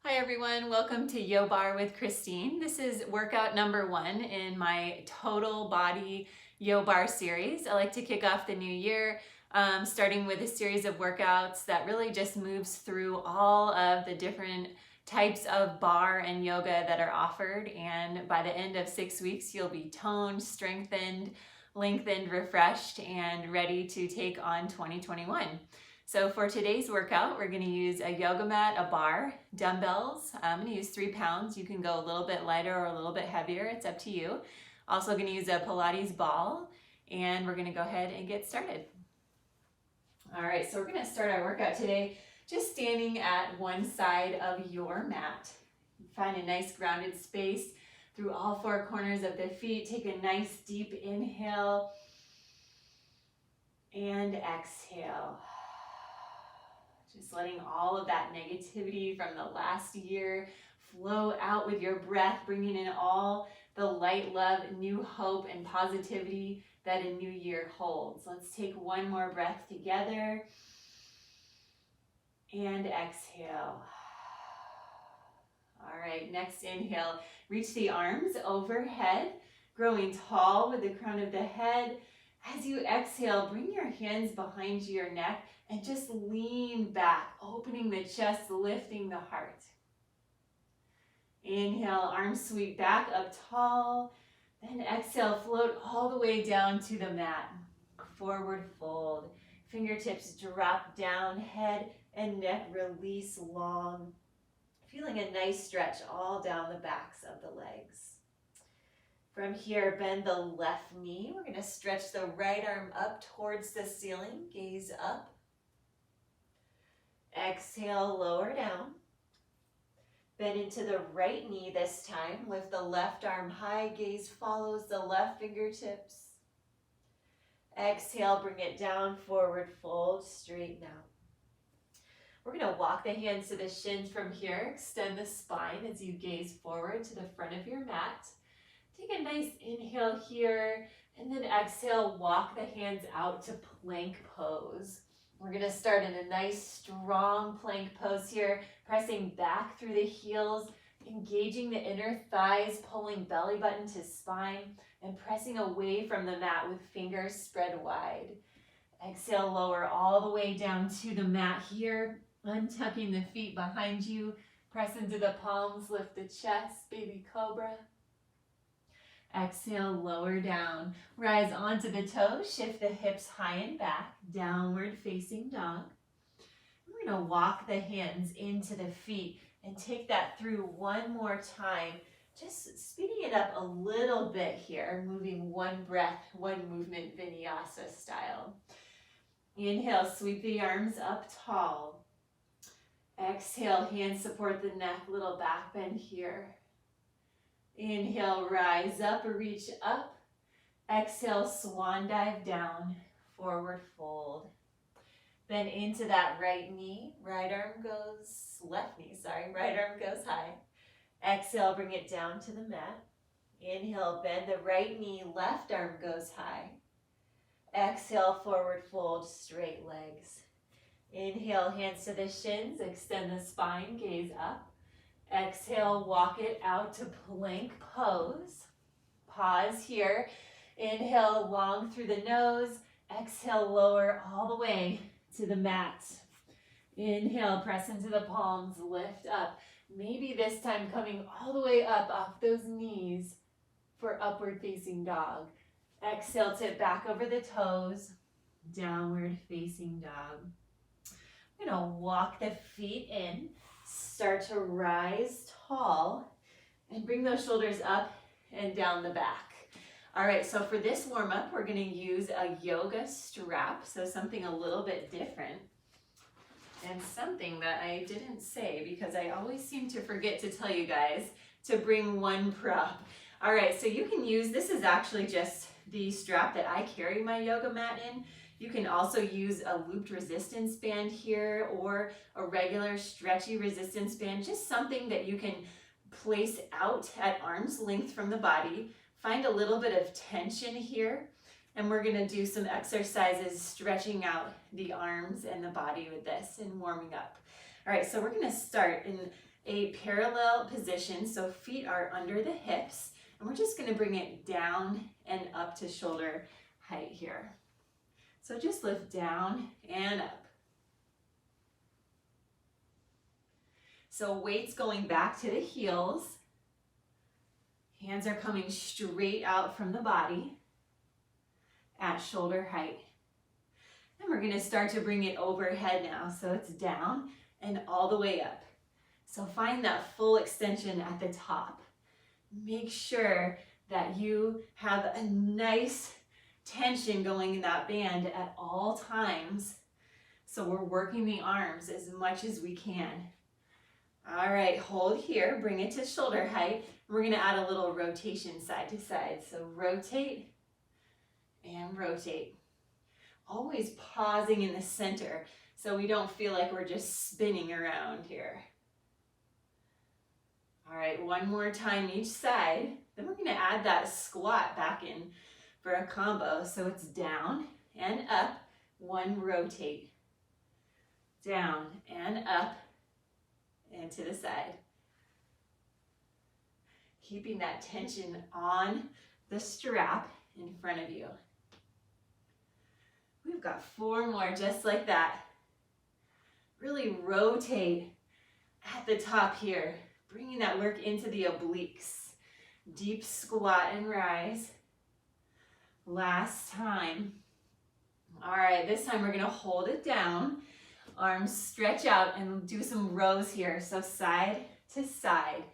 Hi everyone, welcome to YoBarre with Christine. This is workout number 1 in my Total Body YoBarre series. I like to kick off the new year starting with a series of workouts that really just moves through all of the different types of barre and yoga that are offered, and by the end of 6 weeks you'll be toned, strengthened, lengthened, refreshed, and ready to take on 2021. So for today's workout, we're going to use a yoga mat, a barre, dumbbells. I'm going to use 3 pounds. You can go a little bit lighter or a little bit heavier. It's up to you. Also going to use a Pilates ball, and we're going to go ahead and get started. All right, so we're going to start our workout today just standing at one side of your mat. Find a nice grounded space through all 4 corners of the feet. Take a nice deep inhale and exhale. Just letting all of that negativity from the last year flow out with your breath, bringing in all the light, love, new hope, and positivity that a new year holds. Let's take one more breath together and exhale. All right, next inhale, reach the arms overhead, growing tall with the crown of the head. As you exhale, bring your hands behind your neck and just lean back, opening the chest, lifting the heart. Inhale, arms sweep back up tall. Then exhale, float all the way down to the mat. Forward fold. Fingertips drop down, head and neck release long. Feeling a nice stretch all down the backs of the legs. From here, bend the left knee. We're going to stretch the right arm up towards the ceiling. Gaze up. Exhale, lower down. Bend into the right knee this time. Lift the left arm high. Gaze follows the left fingertips. Exhale, bring it down, forward fold, straighten out. We're going to walk the hands to the shins from here. Extend the spine as you gaze forward to the front of your mat. Take a nice inhale here, and then exhale, walk the hands out to plank pose. We're going to start in a nice strong plank pose here, pressing back through the heels, engaging the inner thighs, pulling belly button to spine, and pressing away from the mat with fingers spread wide. Exhale, lower all the way down to the mat here, untucking the feet behind you, press into the palms, lift the chest, baby cobra. Exhale, lower down. Rise onto the toes, shift the hips high and back, downward facing dog. We're going to walk the hands into the feet and take that through one more time, just speeding it up a little bit here, moving one breath, one movement, vinyasa style. Inhale, sweep the arms up tall. Exhale, hands support the neck, little back bend here. Inhale, rise up, reach up. Exhale, swan dive down, forward fold. Then into that right knee, right arm goes high. Exhale, bring it down to the mat. Inhale, bend the right knee, left arm goes high. Exhale, forward fold, straight legs. Inhale, hands to the shins, extend the spine, gaze up. Exhale, walk it out to plank pose. Pause here. Inhale, long through the nose. Exhale, lower all the way to the mat. Inhale, press into the palms, lift up. Maybe this time coming all the way up off those knees for upward facing dog. Exhale, tip back over the toes, downward facing dog. We're going to walk the feet in. Start to rise tall and bring those shoulders up and down the back. All right, so for this warm-up, we're going to use a yoga strap, so something a little bit different. And something that I didn't say because I always seem to forget to tell you guys to bring one prop. All right, so you can use, this is actually just the strap that I carry my yoga mat in. You can also use a looped resistance band here or a regular stretchy resistance band, just something that you can place out at arm's length from the body. Find a little bit of tension here, and we're going to do some exercises stretching out the arms and the body with this and warming up. All right, so we're going to start in a parallel position, so feet are under the hips, and we're just gonna bring it down and up to shoulder height here. So just lift down and up. So weights going back to the heels. Hands are coming straight out from the body at shoulder height. And we're gonna start to bring it overhead now. So it's down and all the way up. So find that full extension at the top. Make sure that you have a nice tension going in that band at all times. So we're working the arms as much as we can. All right, hold here, bring it to shoulder height. We're gonna add a little rotation side to side. So rotate and rotate. Always pausing in the center so we don't feel like we're just spinning around here. All right, one more time each side. Then we're gonna add that squat back in for a combo. So it's down and up, one rotate. Down and up and to the side. Keeping that tension on the strap in front of you. We've got 4 more just like that. Really rotate at the top here, bringing that work into the obliques. Deep squat and rise. Last time. All right, this time we're gonna hold it down. Arms stretch out and do some rows here. So side to side.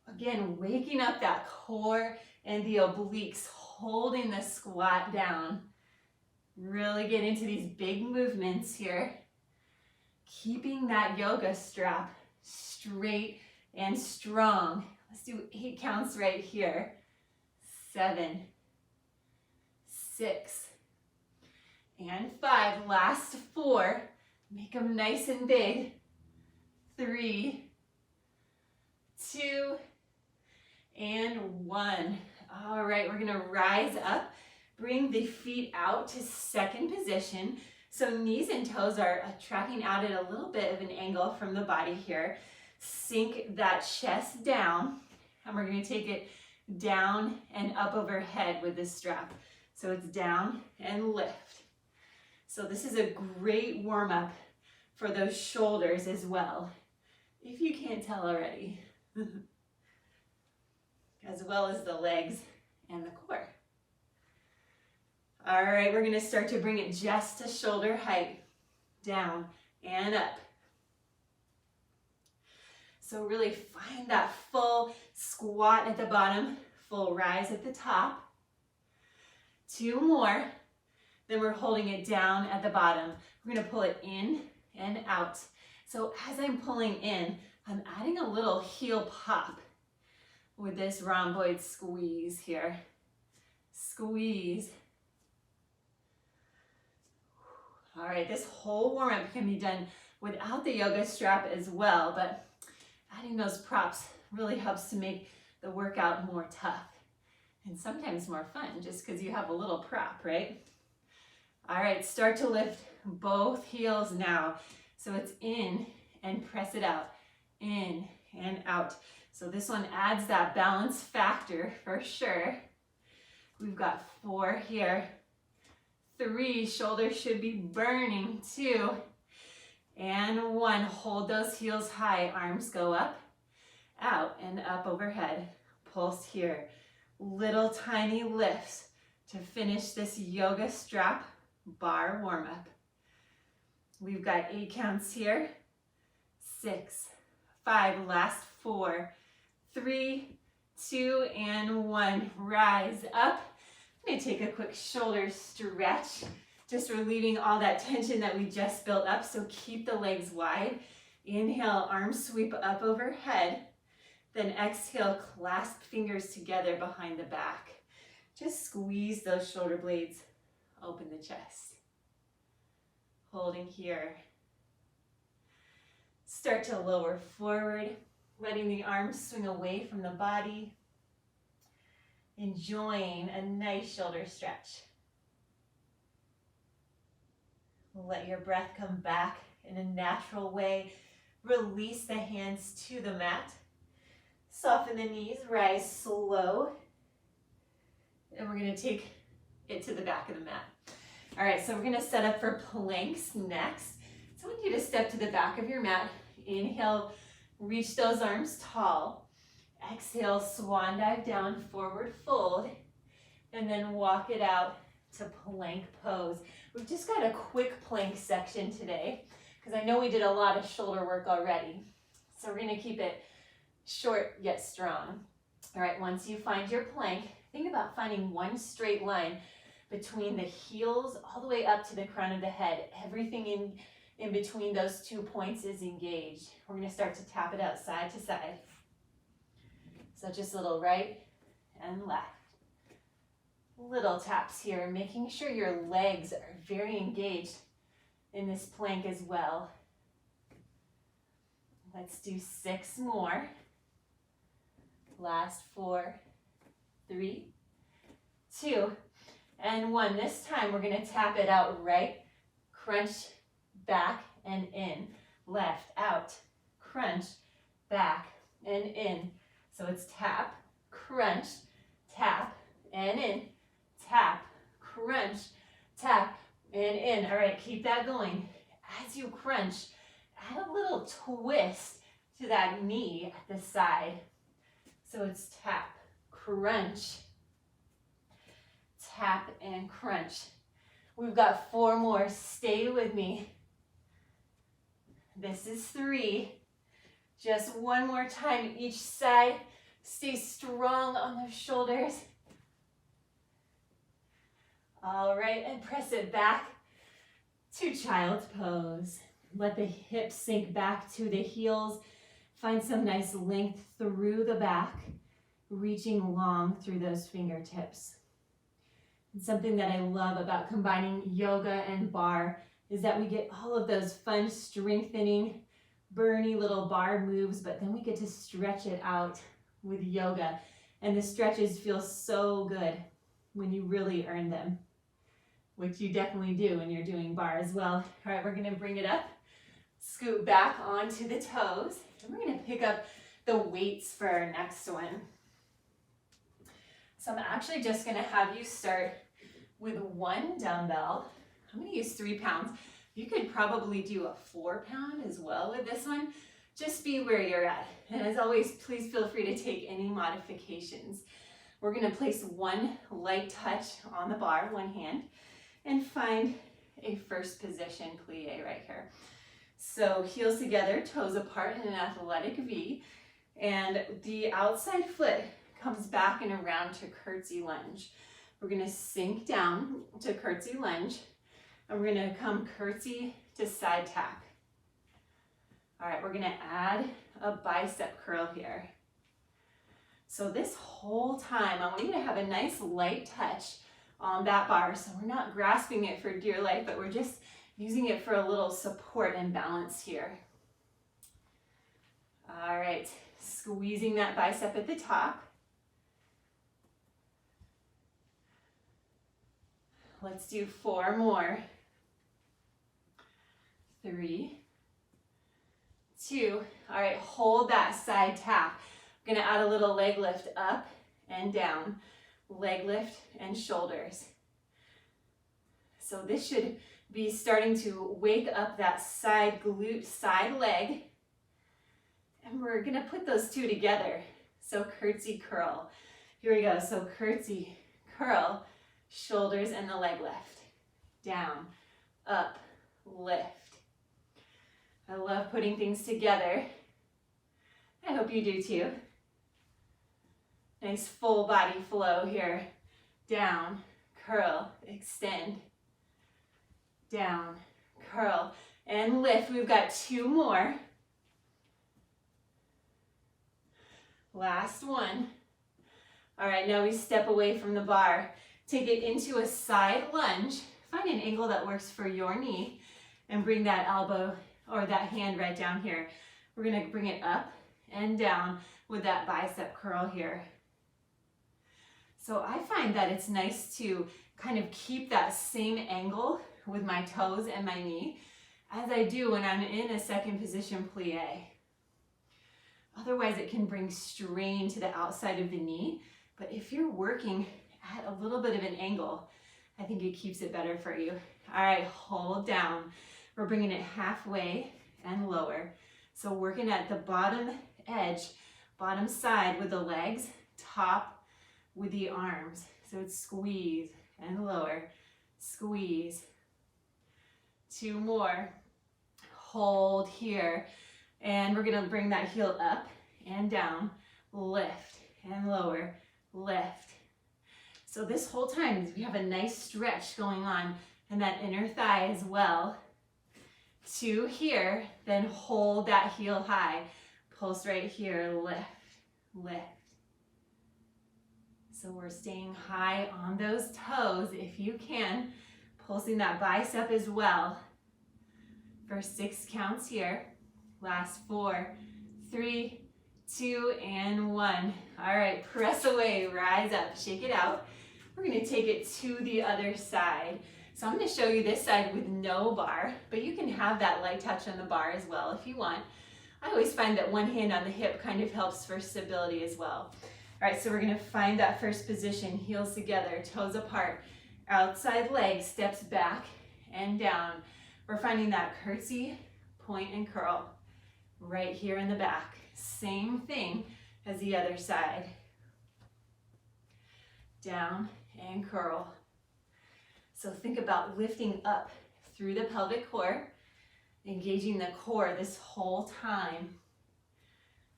Again, waking up that core and the obliques, holding the squat down. Really get into these big movements here. Keeping that yoga strap straight and strong. Let's do 8 counts right here. 7, 6, and 5. Last 4. Make them nice and big. 3, 2, and 1. All right, we're gonna rise up. Bring the feet out to second position. So knees and toes are tracking out at a little bit of an angle from the body here. Sink that chest down, and we're gonna take it down and up overhead with this strap. So it's down and lift. So this is a great warm-up for those shoulders as well, if you can't tell already, as well as the legs and the core. All right, we're gonna start to bring it just to shoulder height, down and up. So really find that full squat at the bottom, full rise at the top. 2 more, then we're holding it down at the bottom. We're gonna pull it in and out. So as I'm pulling in, I'm adding a little heel pop with this rhomboid squeeze here. Squeeze. All right, this whole warm-up can be done without the yoga strap as well, but adding those props really helps to make the workout more tough and sometimes more fun just because you have a little prop, right? All right, start to lift both heels now. So it's in and press it out, in and out. So this one adds that balance factor for sure. We've got 4 here. 3, shoulders should be burning. 2, and 1. Hold those heels high, arms go up, out, and up overhead. Pulse here. Little tiny lifts to finish this yoga strap bar warm-up. We've got 8 counts here. 6, 5, last 4, 3, 2, and 1. Rise up. I'm gonna take a quick shoulder stretch, just relieving all that tension that we just built up. So keep the legs wide. Inhale, arms sweep up overhead. Then exhale, clasp fingers together behind the back. Just squeeze those shoulder blades, open the chest. Holding here. Start to lower forward, letting the arms swing away from the body. Enjoying a nice shoulder stretch. Let your breath come back in a natural way, Release the hands to the mat. Soften the knees, rise slow. And we're gonna take it to the back of the mat. All right, so we're gonna set up for planks next. So I want you to step to the back of your mat. Inhale, reach those arms tall. Exhale, swan dive down, forward fold. And then walk it out to plank pose. We've just got a quick plank section today because I know we did a lot of shoulder work already. So we're gonna keep it short yet strong. All right, once you find your plank, think about finding one straight line between the heels all the way up to the crown of the head. Everything in between those 2 points is engaged. We're gonna start to tap it out side to side. So just a little right and left. Little taps here, making sure your legs are very engaged in this plank as well. Let's do 6 more. Last 4, 3, 2, and 1. This time we're gonna tap it out right, crunch, back and in. Left, out, crunch, back and in. So it's tap, crunch, tap and in. Tap, crunch, tap, and in. All right, keep that going. As you crunch, add a little twist to that knee at the side. So it's tap, crunch, tap, and crunch. We've got 4 more. Stay with me. This is 3. Just 1 more time each side. Stay strong on those shoulders. All right, and press it back to child's pose. Let the hips sink back to the heels. Find some nice length through the back, reaching long through those fingertips. And something that I love about combining yoga and barre is that we get all of those fun, strengthening, burny little barre moves, but then we get to stretch it out with yoga. And the stretches feel so good when you really earn them, which you definitely do when you're doing barre as well. All right, we're gonna bring it up, scoot back onto the toes, and we're gonna pick up the weights for our next one. So I'm actually just gonna have you start with 1 dumbbell. I'm gonna use 3 pounds. You could probably do a 4 pound as well with this one. Just be where you're at. And as always, please feel free to take any modifications. We're gonna place 1 light touch on the bar, 1 hand, and find a first position plie right here. So heels together, toes apart in an athletic V, and the outside foot comes back and around to curtsy lunge. We're gonna sink down to curtsy lunge, and we're gonna come curtsy to side tap. All right, we're gonna add a bicep curl here. So this whole time, I want you to have a nice light touch on that bar. So we're not grasping it for dear life, but we're just using it for a little support and balance here. All right, squeezing that bicep at the top. Let's do 4 more. 3, 2, all right, hold that side tap. I'm gonna add a little leg lift up and down, leg lift and shoulders. So this should be starting to wake up that side glute, side leg. And we're gonna put those 2 together. So curtsy curl. Here we go, so curtsy curl, shoulders and the leg lift. Down, up, lift. I love putting things together. I hope you do too. Nice full body flow here. Down, curl, extend. Down, curl, and lift. We've got 2 more. Last one. All right, now we step away from the bar. Take it into a side lunge. Find an angle that works for your knee and bring that elbow or that hand right down here. We're gonna bring it up and down with that bicep curl here. So I find that it's nice to kind of keep that same angle with my toes and my knee as I do when I'm in a second position plie. Otherwise, it can bring strain to the outside of the knee. But if you're working at a little bit of an angle, I think it keeps it better for you. All right, hold down. We're bringing it halfway and lower. So working at the bottom edge, bottom side with the legs, top with the arms. So it's squeeze and lower, squeeze. 2 more. Hold here. And we're gonna bring that heel up and down, lift and lower, lift. So this whole time, we have a nice stretch going on in that inner thigh as well. 2 here, then hold that heel high. Pulse right here, lift, lift. So we're staying high on those toes if you can, pulsing that bicep as well. For 6 counts here. Last 4, 3, 2, and 1. All right, press away, rise up, shake it out. We're gonna take it to the other side. So I'm gonna show you this side with no bar, but you can have that light touch on the bar as well if you want. I always find that one hand on the hip kind of helps for stability as well. All right, so we're gonna find that first position, heels together, toes apart, outside leg steps back and down. We're finding that curtsy, point, and curl right here in the back. Same thing as the other side. Down and curl. So think about lifting up through the pelvic core, engaging the core this whole time.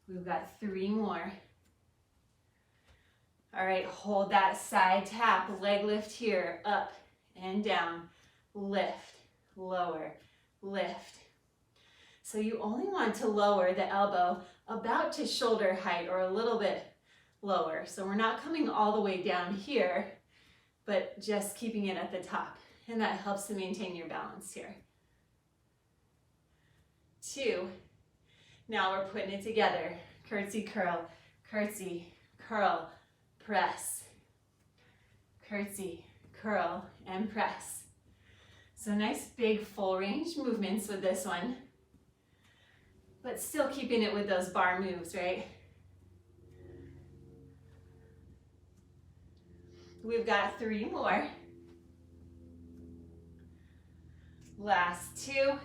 We've got 3 more. All right, hold that side tap, leg lift here, up and down, lift, lower, lift. So you only want to lower the elbow about to shoulder height or a little bit lower. So we're not coming all the way down here, but just keeping it at the top. And that helps to maintain your balance here. 2. Now we're putting it together. Curtsy curl, curtsy, curl, press. Curtsy, curl, and press. So nice big full range movements with this one. But still keeping it with those bar moves, right? We've got 3 more. Last 2.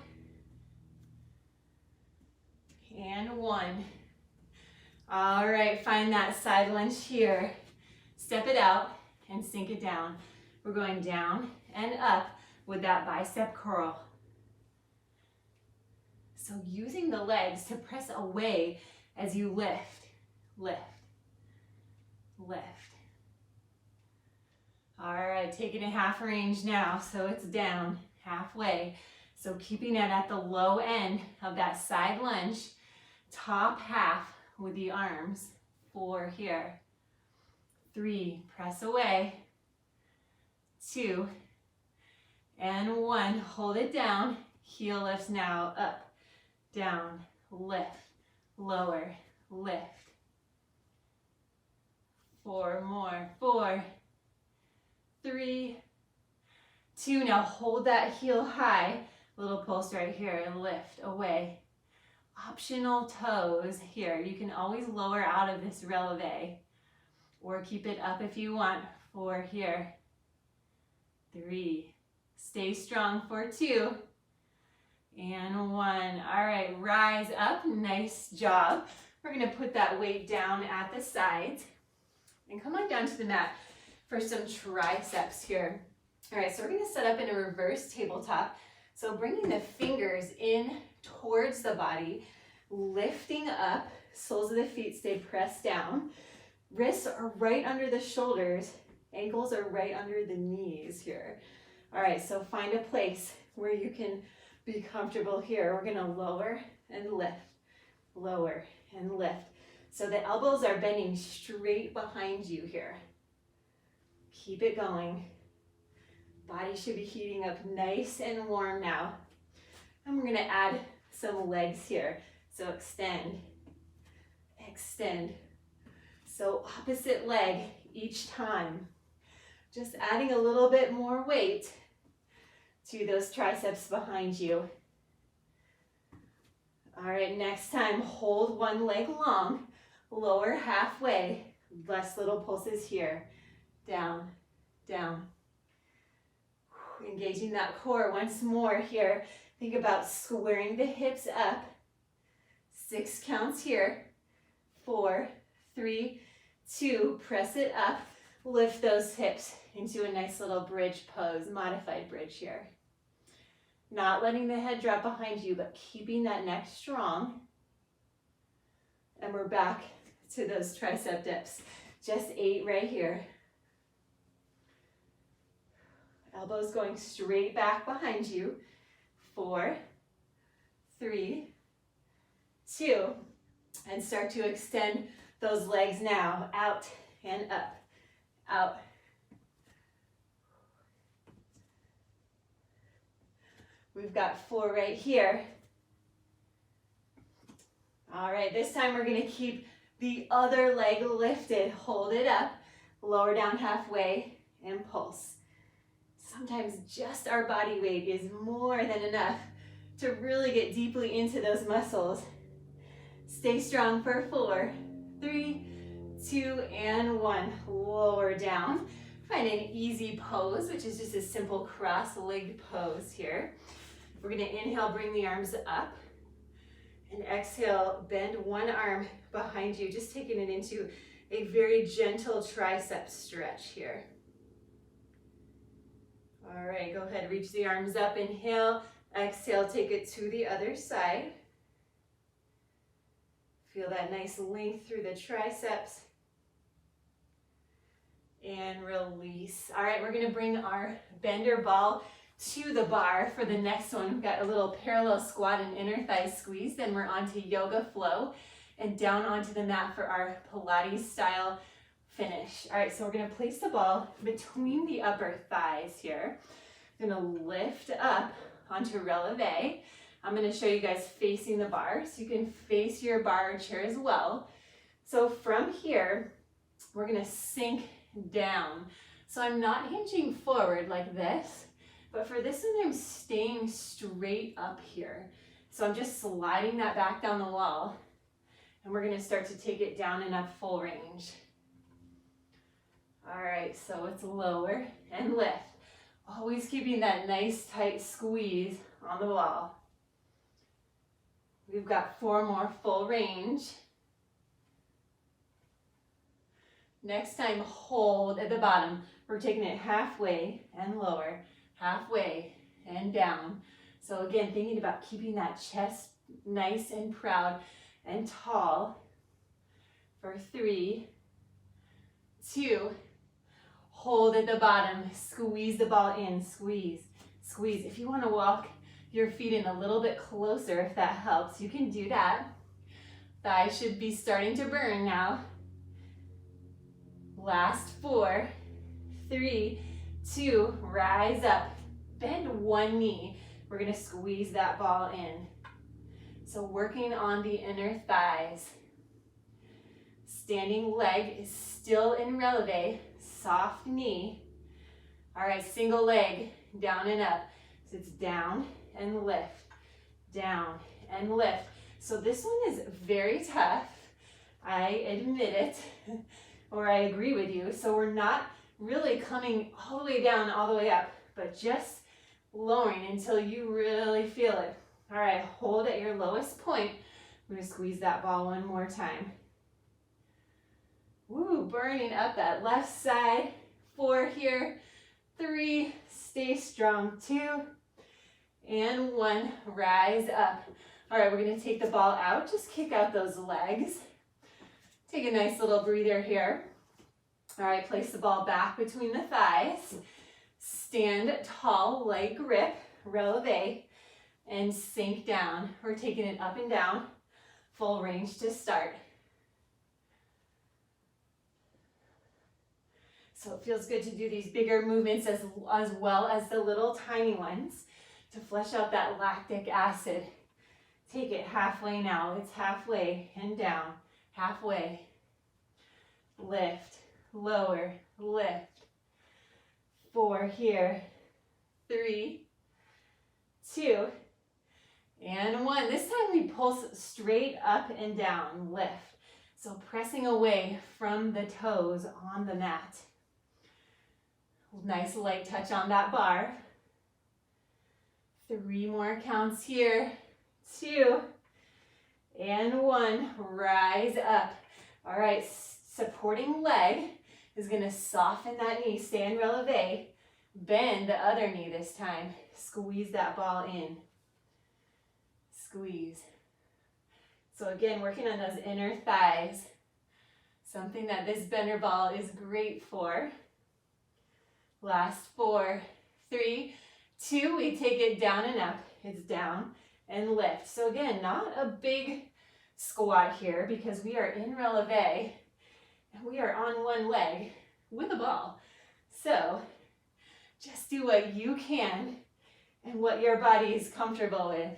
And 1. All right, find that side lunge here. Step it out and sink it down. We're going down and up with that bicep curl. So using the legs to press away as you lift, lift, lift. All right, taking a half range now, so it's down halfway. So keeping it at the low end of that side lunge, top half with the arms. 4 here. 3, press away. 2, and 1, hold it down. Heel lifts now, up, down, lift, lower, lift. 4 more. 4, 3, 2. Now hold that heel high. Little pulse right here and lift away. Optional toes here. You can always lower out of this releve or keep it up if you want. 4 here. 3. Stay strong for 2. And 1. All right, rise up. Nice job. We're going to put that weight down at the sides and come on down to the mat for some triceps here. All right, so we're going to set up in a reverse tabletop. So bringing the fingers in towards the body, lifting up, soles of the feet stay pressed down. Wrists are right under the shoulders, ankles are right under the knees here. All right, so find a place where you can be comfortable here. We're gonna lower and lift, lower and lift. So the elbows are bending straight behind you here. Keep it going. Body should be heating up nice and warm now. And we're gonna add some legs here. So extend, extend. So opposite leg each time. Just adding a little bit more weight to those triceps behind you. All right, next time, hold one leg long, lower halfway, less little pulses here. Down, down. Engaging that core once more here. Think about squaring the hips up. 6 counts here. 4, 3, 2, press it up. Lift those hips into a nice little bridge pose, modified bridge here. Not letting the head drop behind you, but keeping that neck strong. And we're back to those tricep dips. Just 8 right here. Elbows going straight back behind you. 4, 3, 2, and start to extend those legs now, out and up, out. We've got 4 right here. All right, this time we're gonna keep the other leg lifted. Hold it up, lower down halfway, and pulse. Sometimes just our body weight is more than enough to really get deeply into those muscles. Stay strong for 4, 3, 2, and 1. Lower down. Find an easy pose, which is just a simple cross-legged pose here. We're gonna inhale, bring the arms up, and exhale, bend one arm behind you, just taking it into a very gentle tricep stretch here. All right, go ahead, reach the arms up, inhale, exhale, take it to the other side. Feel that nice length through the triceps. And release. All right, we're gonna bring our bender ball to the bar for the next one. We've got a little parallel squat and inner thigh squeeze, then we're on to yoga flow and down onto the mat for our Pilates style finish. All right, so we're gonna place the ball between the upper thighs here. I'm gonna lift up onto releve. I'm gonna show you guys facing the bar, so you can face your bar chair as well. So from here, we're gonna sink down. So I'm not hinging forward like this, but for this one, I'm staying straight up here. So I'm just sliding that back down the wall, and we're gonna start to take it down and up full range. All right, so it's lower and lift. Always keeping that nice tight squeeze on the wall. We've got 4 more full range. Next time, hold at the bottom. We're taking it halfway and lower, halfway and down. So again, thinking about keeping that chest nice and proud and tall for 3, 2, hold at the bottom, squeeze the ball in, squeeze, squeeze. If you want to walk your feet in a little bit closer, if that helps, you can do that. Thighs should be starting to burn now. Last 4, 3, 2, rise up, bend one knee. We're gonna squeeze that ball in. So working on the inner thighs. Standing leg is still in releve, soft knee. All right, single leg, down and up. So it's down and lift, down and lift. So this one is very tough, I admit it, or I agree with you. So we're not really coming all the way down, all the way up, but just lowering until you really feel it. All right, hold at your lowest point. I'm gonna squeeze that ball one more time. Woo, burning up that left side. 4 here, 3, stay strong, 2, and 1, rise up. All right, we're gonna take the ball out, just kick out those legs. Take a nice little breather here. All right, place the ball back between the thighs. Stand tall, leg grip, releve, and sink down. We're taking it up and down, full range to start. So it feels good to do these bigger movements as well as the little tiny ones to flush out that lactic acid. Take it halfway now. It's halfway and down, halfway. Lift, lower, lift. 4 here, 3, 2, And one. This time we pulse straight up and down, lift. So pressing away from the toes on the mat. Nice light touch on that bar. 3 more counts here. 2 and 1. Rise up. All right, supporting leg is going to soften that knee. Stay in releve. Bend the other knee this time. Squeeze that ball in. Squeeze. So again, working on those inner thighs. Something that this bender ball is great for. Last 4, 3, 2. We take it down and up. It's down and lift. So again, not a big squat here because we are in releve and we are on one leg with a ball. So just do what you can and what your body is comfortable with.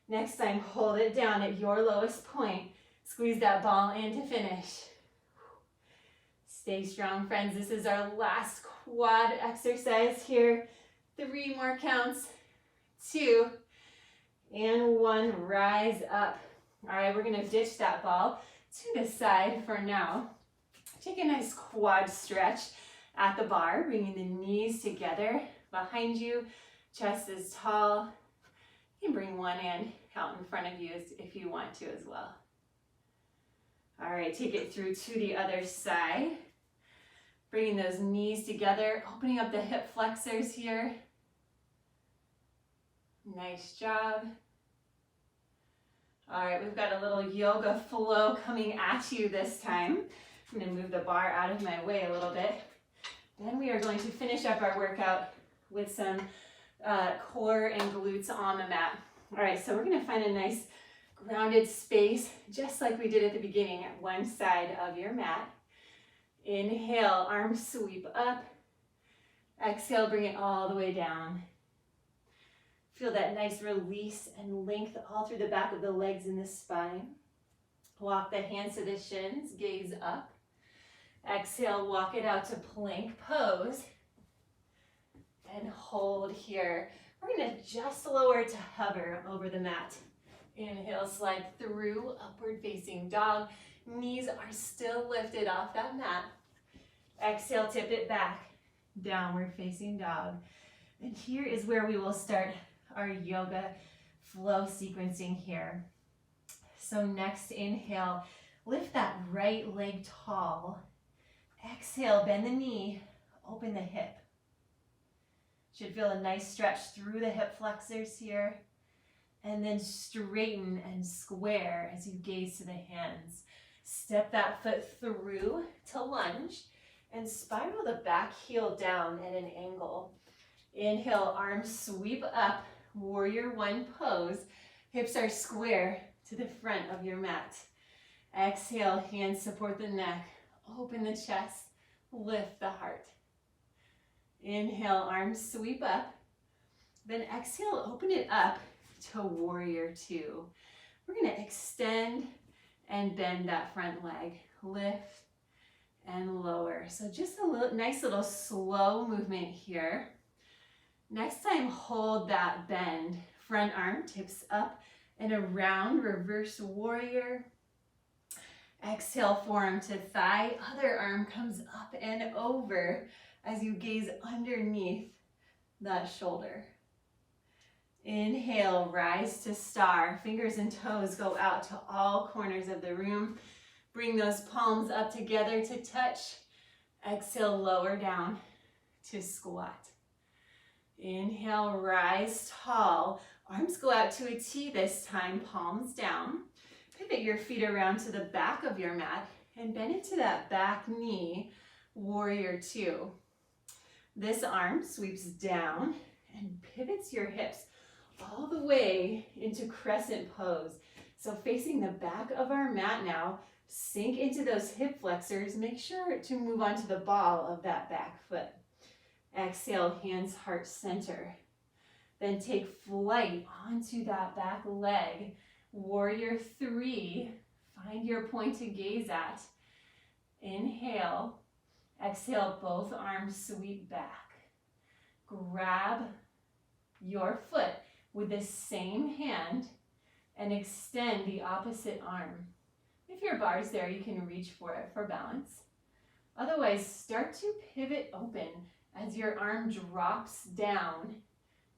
Next time, hold it down at your lowest point. Squeeze that ball in to finish. Stay strong, friends. This is our last quad exercise here. 3 more counts. 2 and 1. Rise up. All right, we're going to ditch that ball to the side for now. Take a nice quad stretch at the bar, bringing the knees together behind you. Chest is tall. You can bring one hand out in front of you if you want to as well. All right, take it through to the other side. Bringing those knees together, opening up the hip flexors here. Nice job. All right, we've got a little yoga flow coming at you this time. I'm going to move the bar out of my way a little bit. Then we are going to finish up our workout with some core and glutes on the mat. All right, so we're going to find a nice grounded space, just like we did at the beginning, at one side of your mat. Inhale, arms sweep up. Exhale, bring it all the way down. Feel that nice release and length all through the back of the legs and the spine. Walk the hands to the shins, gaze up. Exhale, walk it out to plank pose. And hold here. We're going to just lower to hover over the mat. Inhale, slide through, upward facing dog. Knees are still lifted off that mat. Exhale, tip it back, downward facing dog. And here is where we will start our yoga flow sequencing here. So next inhale, lift that right leg tall. Exhale, bend the knee, open the hip. Should feel a nice stretch through the hip flexors here. And then straighten and square as you gaze to the hands. Step that foot through to lunge and spiral the back heel down at an angle. Inhale, arms sweep up, warrior one pose. Hips are square to the front of your mat. Exhale, hands support the neck. Open the chest, lift the heart. Inhale, arms sweep up. Then exhale, open it up to warrior two. We're going to extend and bend that front leg. Lift and lower. So just a nice little slow movement here. Next time, hold that bend. Front arm tips up and around, reverse warrior. Exhale, forearm to thigh. Other arm comes up and over as you gaze underneath that shoulder. Inhale, rise to star. Fingers and toes go out to all corners of the room. Bring those palms up together to touch. Exhale, lower down to squat. Inhale, rise tall. Arms go out to a T this time, palms down. Pivot your feet around to the back of your mat and bend into that back knee, warrior two. This arm sweeps down and pivots your hips all the way into crescent pose. So facing the back of our mat now, sink into those hip flexors. Make sure to move onto the ball of that back foot. Exhale, hands heart center. Then take flight onto that back leg. Warrior three, find your point to gaze at. Inhale, exhale, both arms sweep back. Grab your foot with the same hand and extend the opposite arm. If your bar's there, you can reach for it for balance. Otherwise, start to pivot open as your arm drops down.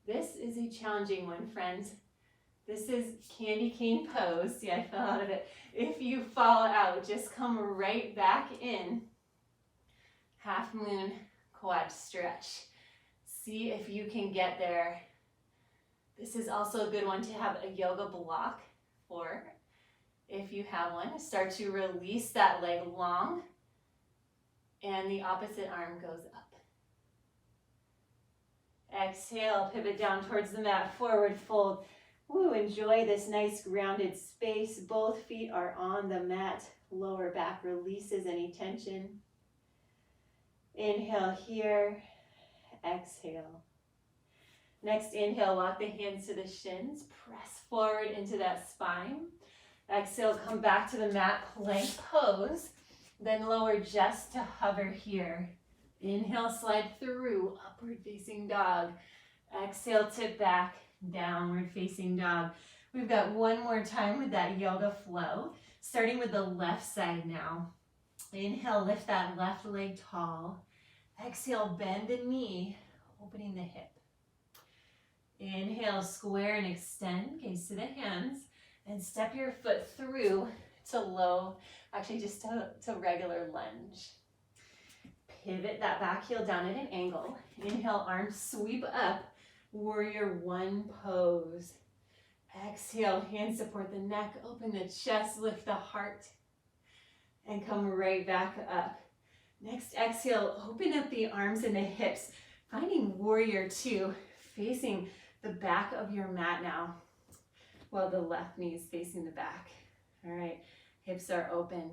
This is a challenging one, friends. This is candy cane pose. See, I fell out of it. If you fall out, just come right back in. Half moon quad stretch. See if you can get there. This is also a good one to have a yoga block for. If you have one, start to release that leg long and the opposite arm goes up. Exhale, pivot down towards the mat, forward fold. Woo, enjoy this nice grounded space. Both feet are on the mat. Lower back releases any tension. Inhale here, exhale. Next inhale, walk the hands to the shins, press forward into that spine. Exhale, come back to the mat, plank pose, then lower just to hover here. Inhale, slide through, upward facing dog. Exhale, tip back, downward facing dog. We've got one more time with that yoga flow, starting with the left side now. Inhale, lift that left leg tall. Exhale, bend the knee, opening the hip. Inhale, square and extend, gaze to the hands, and step your foot through to low, actually just to regular lunge. Pivot that back heel down at an angle. Inhale, arms sweep up, warrior one pose. Exhale, hands support the neck, open the chest, lift the heart, and come right back up. Next exhale, open up the arms and the hips, finding warrior two, facing the back of your mat now, while the left knee is facing the back. All right, hips are open.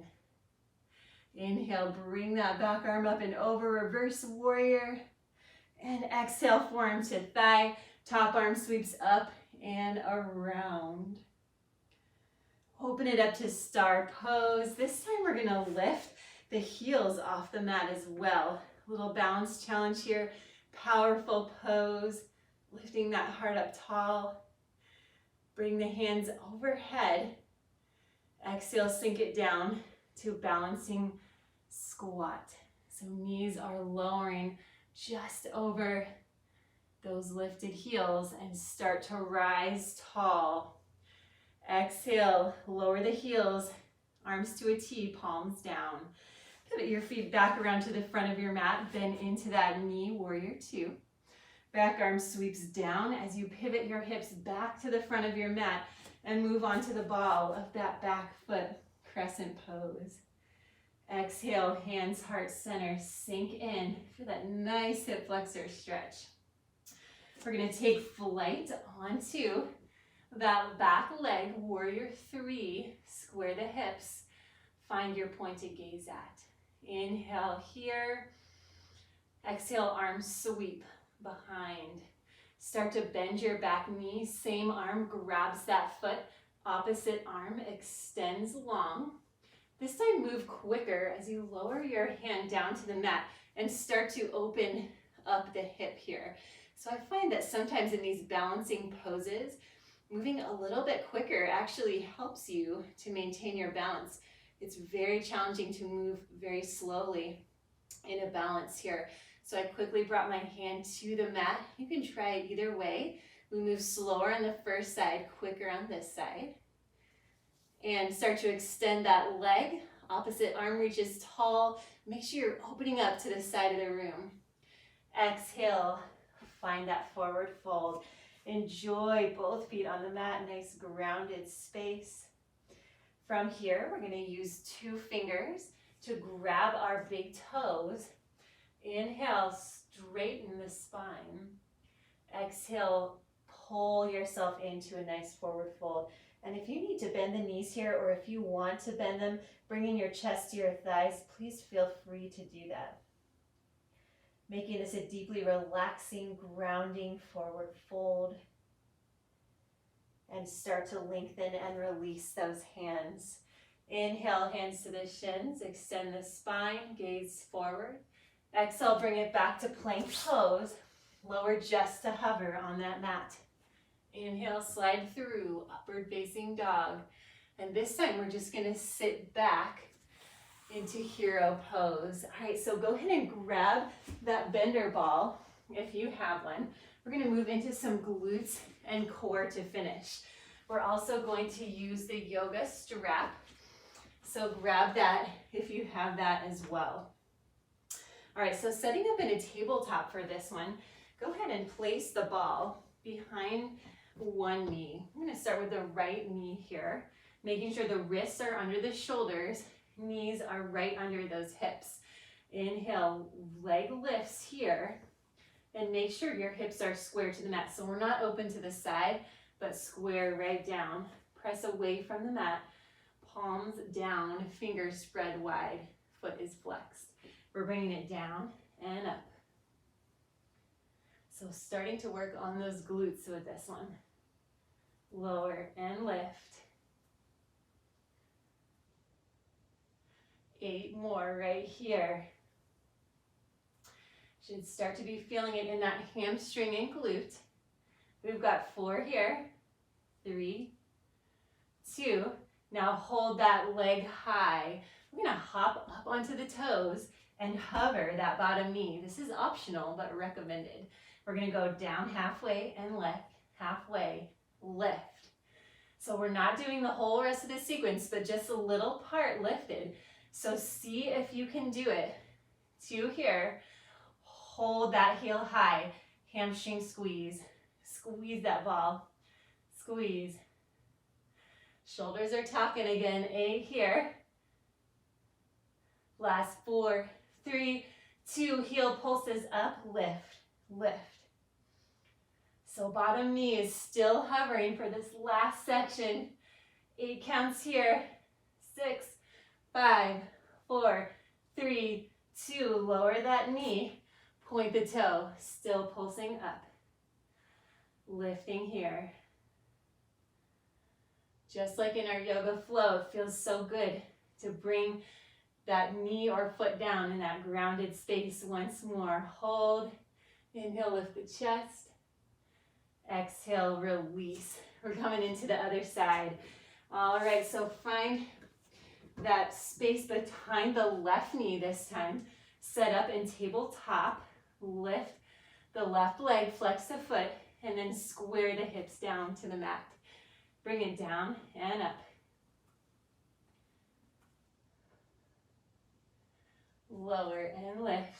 Inhale, bring that back arm up and over, reverse warrior. And exhale, forearm to thigh, top arm sweeps up and around. Open it up to star pose. This time we're gonna lift the heels off the mat as well. A little balance challenge here. Powerful pose, lifting that heart up tall. Bring the hands overhead. Exhale, sink it down to balancing squat. So knees are lowering just over those lifted heels and start to rise tall. Exhale, lower the heels, arms to a T, palms down. Pivot your feet back around to the front of your mat, bend into that knee, warrior two. Back arm sweeps down as you pivot your hips back to the front of your mat and move on to the ball of that back foot, crescent pose. Exhale, hands, heart center, sink in for that nice hip flexor stretch. We're gonna take flight onto that back leg, warrior three, square the hips, find your point to gaze at. Inhale here, exhale, arms sweep behind. Start to bend your back knee, same arm grabs that foot, opposite arm extends long. This time move quicker as you lower your hand down to the mat and start to open up the hip here. So I find that sometimes in these balancing poses, moving a little bit quicker actually helps you to maintain your balance. It's very challenging to move very slowly in a balance here. So I quickly brought my hand to the mat. You can try it either way. We move slower on the first side, quicker on this side. And start to extend that leg. Opposite arm reaches tall. Make sure you're opening up to the side of the room. Exhale, find that forward fold. Enjoy both feet on the mat, nice grounded space. From here, we're gonna use 2 fingers to grab our big toes. Inhale, straighten the spine. Exhale, pull yourself into a nice forward fold. And if you need to bend the knees here, or if you want to bend them, bringing your chest to your thighs, please feel free to do that. Making this a deeply relaxing, grounding forward fold. And start to lengthen and release those hands. Inhale, hands to the shins, extend the spine, gaze forward. Exhale, bring it back to plank pose. Lower just to hover on that mat. Inhale, slide through, upward facing dog. And this time we're just gonna sit back into hero pose. All right, so go ahead and grab that bender ball if you have one. We're gonna move into some glutes and core to finish. We're also going to use the yoga strap. So grab that if you have that as well. All right, so setting up in a tabletop for this one, go ahead and place the ball behind one knee. I'm gonna start with the right knee here, making sure the wrists are under the shoulders, knees are right under those hips. Inhale, leg lifts here, and make sure your hips are square to the mat. So we're not open to the side, but square right down. Press away from the mat, palms down, fingers spread wide, foot is flexed. We're bringing it down and up. So starting to work on those glutes with this one. Lower and lift. 8 more right here. Should start to be feeling it in that hamstring and glute. We've got 4 here. 3, 2. Now hold that leg high. We're gonna hop up onto the toes and hover that bottom knee. This is optional, but recommended. We're gonna go down halfway and lift, halfway, lift. So we're not doing the whole rest of the sequence, but just a little part lifted. So see if you can do it. 2 here. Hold that heel high. Hamstring squeeze. Squeeze that ball. Squeeze. Shoulders are talking again. 8 here. Last 4, 3, 2. Heel pulses up. Lift. Lift. So bottom knee is still hovering for this last section. 8 counts here. 6, 5, 4, 3, 2. Lower that knee. Point the toe. Still pulsing up. Lifting here. Just like in our yoga flow, it feels so good to bring that knee or foot down in that grounded space once more. Hold. Inhale, lift the chest. Exhale, release. We're coming into the other side. All right, so find that space behind the left knee this time. Set up in tabletop. Lift the left leg, flex the foot, and then square the hips down to the mat. Bring it down and up. Lower and lift.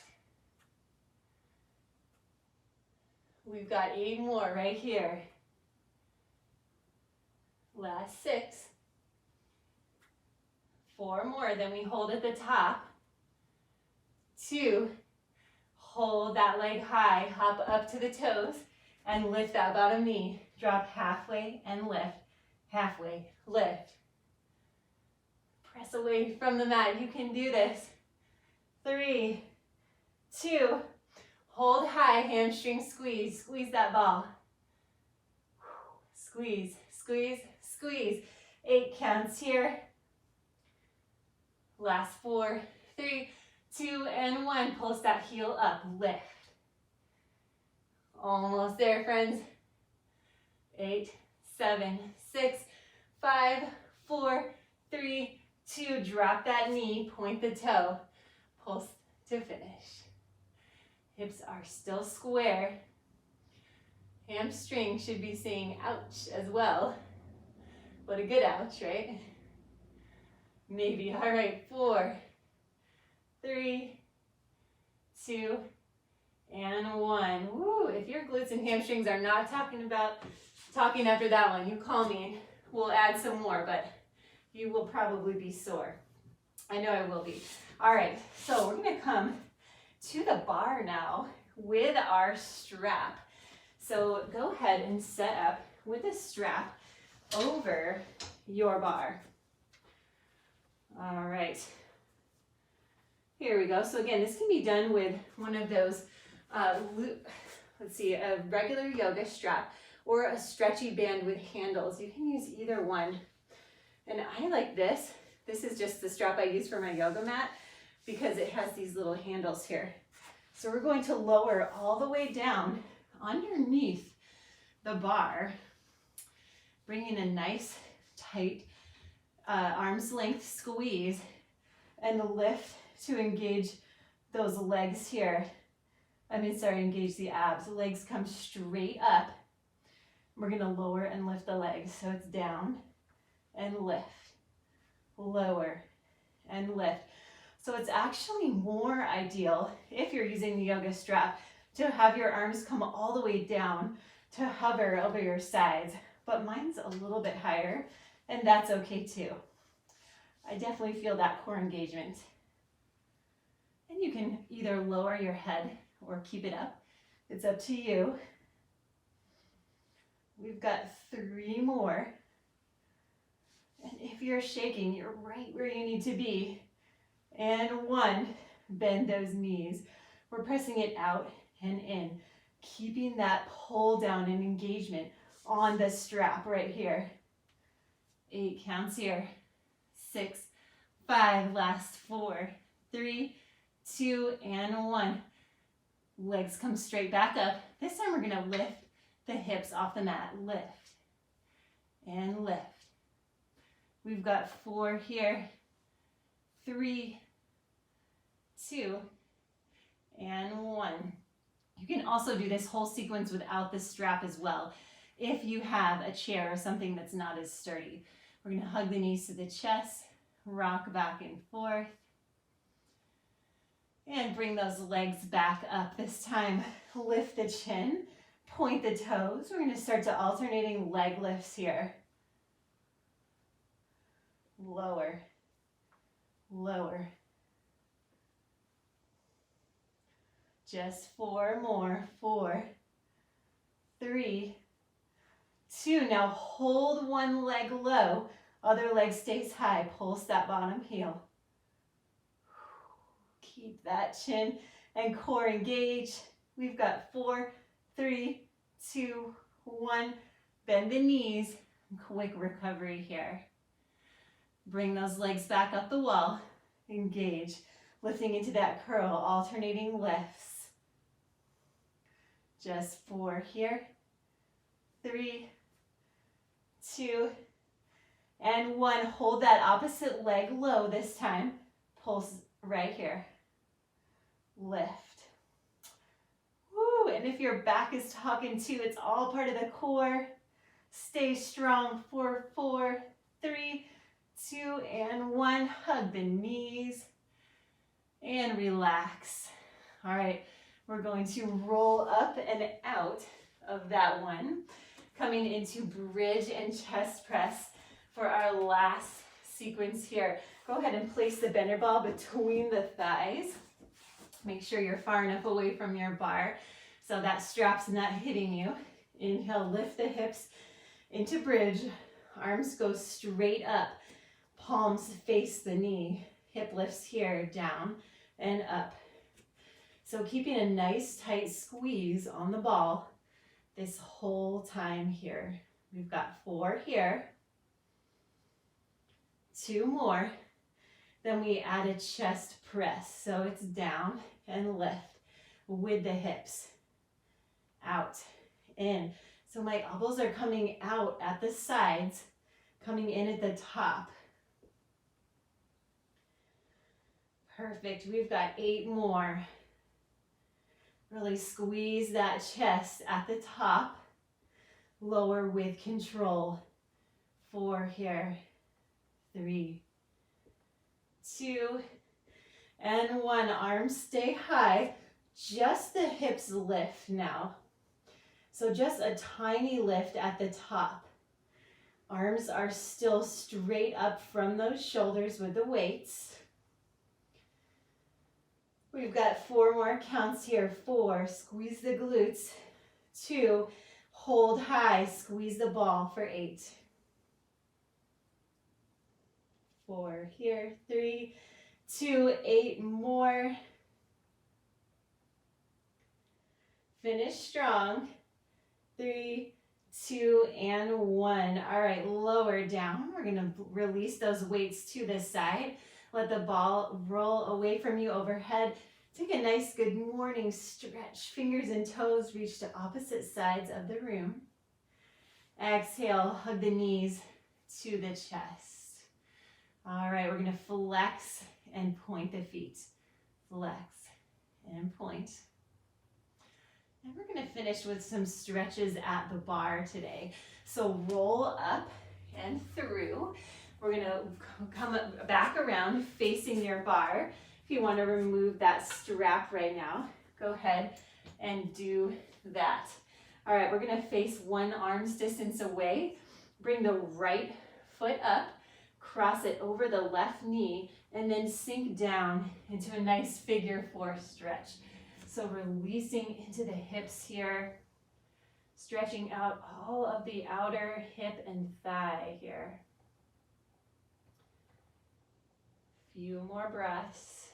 We've got 8 more right here. Last 6. 4 more, then we hold at the top. 2. Hold that leg high, hop up to the toes, and lift that bottom knee. Drop halfway and lift. Halfway, lift. Press away from the mat. You can do this. 3, 2. Hold high, hamstring squeeze. Squeeze that ball. Squeeze, squeeze, squeeze. 8 counts here. Last 4, 3, 2, and 1. Pulse that heel up. Lift. Almost there, friends. 8, 7, 6, 5, 4, 3, 2. Drop that knee. Point the toe. Pulse to finish. Hips are still square. Hamstring should be saying ouch as well. What a good ouch, right? Maybe. All right, 4, 3, 2, and 1. Woo, if your glutes and hamstrings are not talking after that one, you call me and we'll add some more, but you will probably be sore. I know I will be. All right, so we're gonna come to the bar now with our strap. So go ahead and set up with a strap over your bar. All right, here we go. So again, this can be done with one of those, a regular yoga strap or a stretchy band with handles. You can use either one. And I like this. This is just the strap I use for my yoga mat because it has these little handles here. So we're going to lower all the way down underneath the bar. Bring in a nice, tight arm's length squeeze and lift to engage those legs here. Engage the abs. The legs come straight up. We're gonna lower and lift the legs. So it's down and lift, lower and lift. So it's actually more ideal if you're using the yoga strap to have your arms come all the way down to hover over your sides. But mine's a little bit higher, and that's okay too. I definitely feel that core engagement. And you can either lower your head or keep it up. It's up to you. We've got 3 more. And if you're shaking, you're right where you need to be. And 1, bend those knees. We're pressing it out and in, keeping that pull down and engagement on the strap right here. 8 counts here. 6, 5, last 4, 3, 2, and 1. Legs come straight back up. This time we're gonna lift the hips off the mat. Lift and lift. We've got 4 here. 3, 2, and 1. You can also do this whole sequence without the strap as well, if you have a chair or something that's not as sturdy. We're gonna hug the knees to the chest, rock back and forth, and bring those legs back up. This time, lift the chin, point the toes. We're gonna start to alternating leg lifts here. Lower, lower. Just 4 more. 4, 3, 2. Now hold one leg low, other leg stays high. Pulse that bottom heel. Keep that chin and core engaged. We've got 4, 3, 2, 1. Bend the knees. Quick recovery here. Bring those legs back up the wall. Engage. Lifting into that curl, alternating lifts. Just 4 here. 3, 2, and 1. Hold that opposite leg low this time. Pulse right here. Lift. Woo! And if your back is talking too, it's all part of the core. Stay strong. 4, 4, 3, 2, and 1. Hug the knees and relax. All right, we're going to roll up and out of that one, coming into bridge and chest press for our last sequence here. Go ahead and place the bender ball between the thighs. Make sure you're far enough away from your bar so that strap's not hitting you. Inhale, lift the hips into bridge. Arms go straight up. Palms face the knee. Hip lifts here, down and up. So keeping a nice tight squeeze on the ball this whole time here. We've got 4 here. 2 more. Then we add a chest press. So it's down and lift with the hips. Out, in. So my elbows are coming out at the sides, coming in at the top. Perfect. We've got 8 more. Really squeeze that chest at the top. Lower with control. 4 here. 3, 2, and 1. Arms stay high. Just the hips lift now. So just a tiny lift at the top. Arms are still straight up from those shoulders with the weights. We've got 4 more counts here. 4, squeeze the glutes. 2, hold high, squeeze the ball for 8. 4 here. 3, 2, 8 more. Finish strong. 3, 2, and 1. All right, lower down. We're gonna release those weights to the side. Let the ball roll away from you overhead. Take a nice good morning stretch. Fingers and toes reach to opposite sides of the room. Exhale, hug the knees to the chest. All right, we're gonna flex and point the feet. Flex and point. And we're gonna finish with some stretches at the bar today. So roll up and through. We're gonna come back around facing your bar. If you wanna remove that strap right now, go ahead and do that. All right, we're gonna face one arm's distance away. Bring the right foot up, cross it over the left knee, and then sink down into a nice figure 4 stretch. So releasing into the hips here, stretching out all of the outer hip and thigh here. Few more breaths.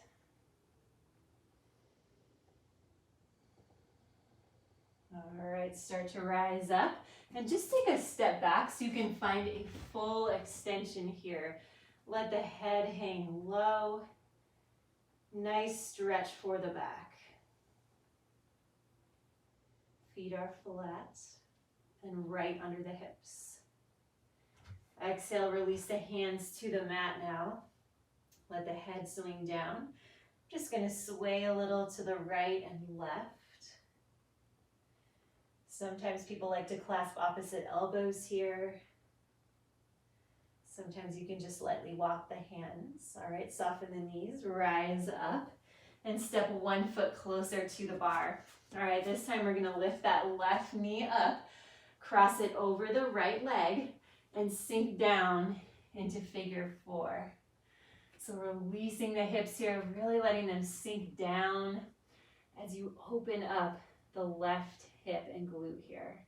All right, start to rise up and just take a step back so you can find a full extension here. Let the head hang low. Nice stretch for the back. Feet are flat and right under the hips. Exhale, release the hands to the mat now. Let the head swing down. Just gonna sway a little to the right and left. Sometimes people like to clasp opposite elbows here. Sometimes you can just lightly walk the hands. All right, soften the knees, rise up, and step one foot closer to the bar. All right, this time we're gonna lift that left knee up, cross it over the right leg, and sink down into figure 4. So releasing the hips here, really letting them sink down as you open up the left hip and glute here.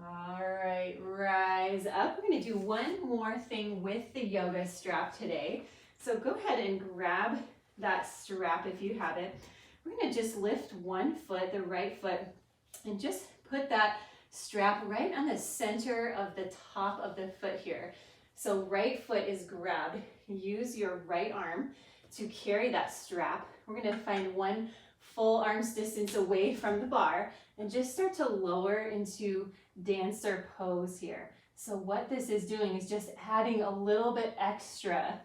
All right, rise up. We're gonna do one more thing with the yoga strap today. So go ahead and grab that strap if you have it. We're gonna just lift one foot, the right foot, and just put that strap right on the center of the top of the foot here. So right foot is grabbed. Use your right arm to carry that strap. We're gonna find one full arm's distance away from the bar and just start to lower into dancer pose here. So what this is doing is just adding a little bit extra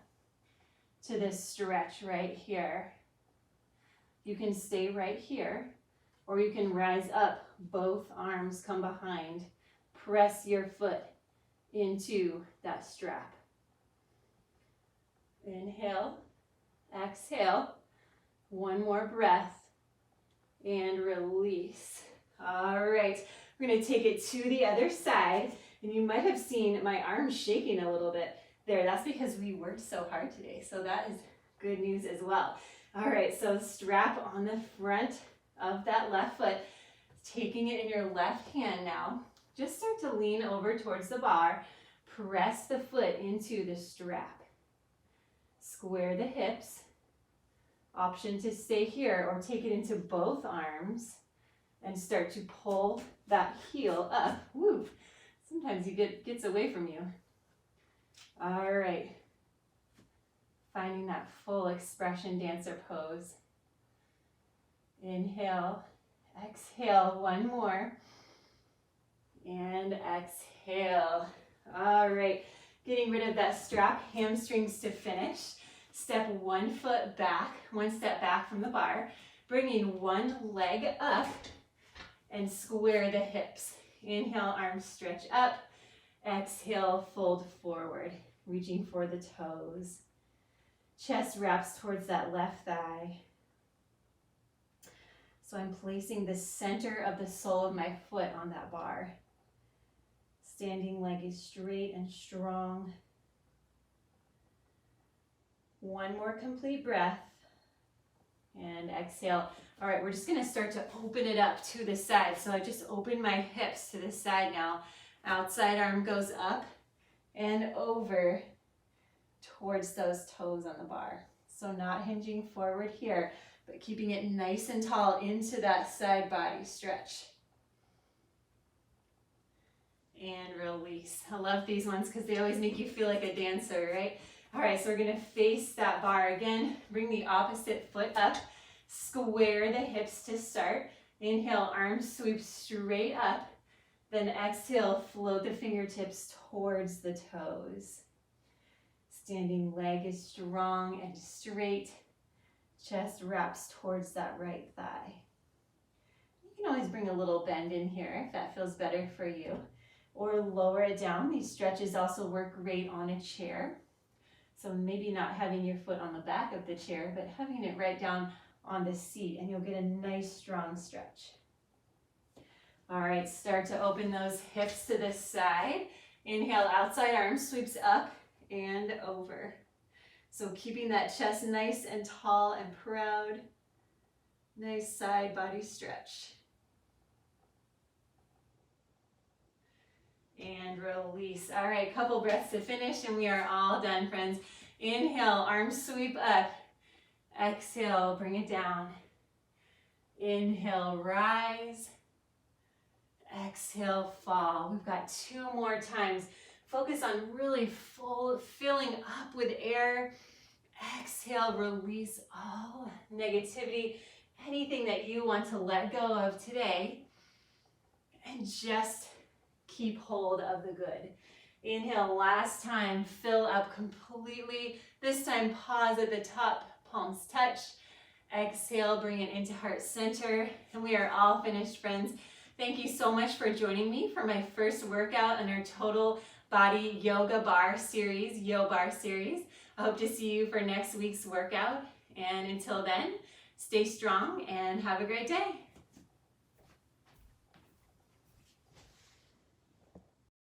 to this stretch right here. You can stay right here, or you can rise up, both arms come behind. Press your foot into that strap. Inhale, exhale, one more breath, and release. All right, we're gonna take it to the other side, and you might have seen my arms shaking a little bit there. That's because we worked so hard today, so that is good news as well. All right, so strap on the front of that left foot, taking it in your left hand now. Just start to lean over towards the bar, press the foot into the strap. Square the hips. Option to stay here or take it into both arms and start to pull that heel up. Woo! Sometimes it gets away from you. All right. Finding that full expression dancer pose. Inhale, exhale, one more. And exhale. All right, getting rid of that strap, hamstrings to finish. Step one foot back, one step back from the bar. Bringing one leg up and square the hips. Inhale, arms stretch up. Exhale, fold forward, reaching for the toes. Chest wraps towards that left thigh. So I'm placing the center of the sole of my foot on that bar. Standing leg is straight and strong. One more complete breath. And exhale. All right, we're just gonna start to open it up to the side. So I just open my hips to the side now. Outside arm goes up and over towards those toes on the bar. So not hinging forward here, but keeping it nice and tall into that side body stretch. And release. I love these ones because they always make you feel like a dancer, right? All right, so we're gonna face that bar again. Bring the opposite foot up. Square the hips to start. Inhale, arms sweep straight up. Then exhale, float the fingertips towards the toes. Standing leg is strong and straight. Chest wraps towards that right thigh. You can always bring a little bend in here if that feels better for you. Or lower it down. These stretches also work great on a chair. So maybe not having your foot on the back of the chair, but having it right down on the seat, and you'll get a nice strong stretch. All right, start to open those hips to the side. Inhale, outside arm sweeps up and over. So keeping that chest nice and tall and proud. Nice side body stretch. And release. All right, couple breaths to finish and we are all done, friends. Inhale, arms sweep up. Exhale, bring it down. Inhale, rise. Exhale, fall. We've got 2 more times. Focus on really filling up with air. Exhale, release all negativity, anything that you want to let go of today. And just keep hold of the good. Inhale, last time, fill up completely. This time, pause at the top, palms touch. Exhale, bring it into heart center. And we are all finished, friends. Thank you so much for joining me for my first workout in our Total Body Yoga Barre series, YoBarre series. I hope to see you for next week's workout. And until then, stay strong and have a great day.